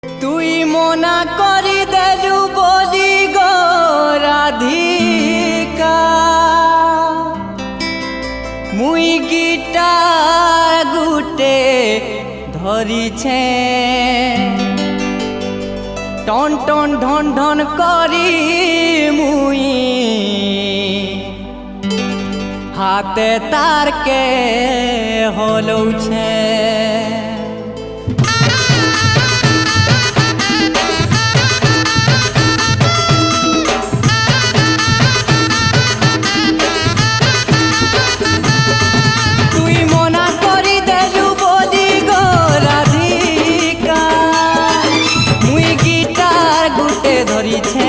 তুই মনা করি দেলু বলি গো রাধিকা মুই গিটার গুটে ধরিছে টন টন ঢন ঢন করি মুই হাতে তারকে হলৌছে ধরিছে